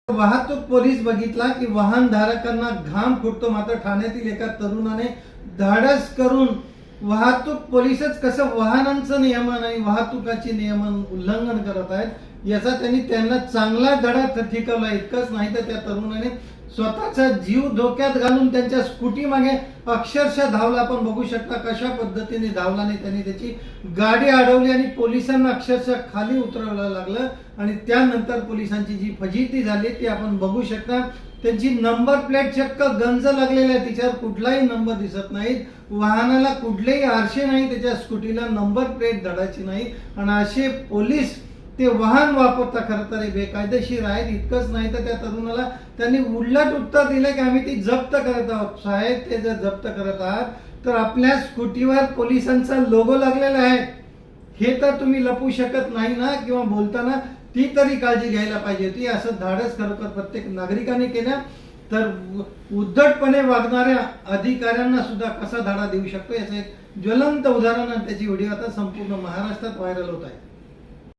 वाहतूक पोलीस बघितला की वाहन धारकांना घाम फुटतो, मात्र ठाण्यातील एका तरुणाने धाडस करून वाहतूक पोलीसच कसं वाहनांचं नियमन आणि वाहतुकाची नियमन उल्लंघन करत आहेत याचा त्यांना चांगला धडा ठिकवला. इतकंच नाही तर त्या तरुणाने स्वतःचा जीव धोक्यात घालून त्यांच्या स्कूटी मागे अक्षरशः धावला. आपण बघू शकता कशा पद्धतीने धावला नाही, त्यांनी त्याची गाडी अडवली आणि पोलिसांना अक्षरशः खाली उतरवायला लागलं आणि त्यानंतर पोलिसांची जी फजिती झाली ती आपण बघू शकता. त्यांची नंबर प्लेट चक्क गंज लागलेला आहे, तिच्यावर कुठलाही नंबर दिसत नाही, वाहनाला कुठलेही आरशे नाही, त्याच्या स्कूटीला नंबर प्लेट धडायची नाही आणि असे पोलीस ते वाहन वापरता खरं तर बेकायदेशीर आहेत. इतकंच नाही तर त्या तरुणाला त्यांनी उलट उत्तर दिलं की आम्ही ती जप्त करत आहोत. साहेब, ते जर जप्त करत आहात तर आपल्या स्कूटीवर पोलिसांचा लोगो लागलेला आहे, हे तर तुम्ही लपवू शकत नाही ना, किंवा बोलताना ती तरी काळजी घ्यायला पाहिजे होती. असं धाडस खरोखर प्रत्येक नागरिकाने केलं तर उद्धटपणे वागणाऱ्या अधिकाऱ्यांना सुद्धा कसा धडा देऊ शकतो याचं एक ज्वलंत उदाहरण, त्याची व्हिडिओ आता संपूर्ण महाराष्ट्रात व्हायरल होत आहे.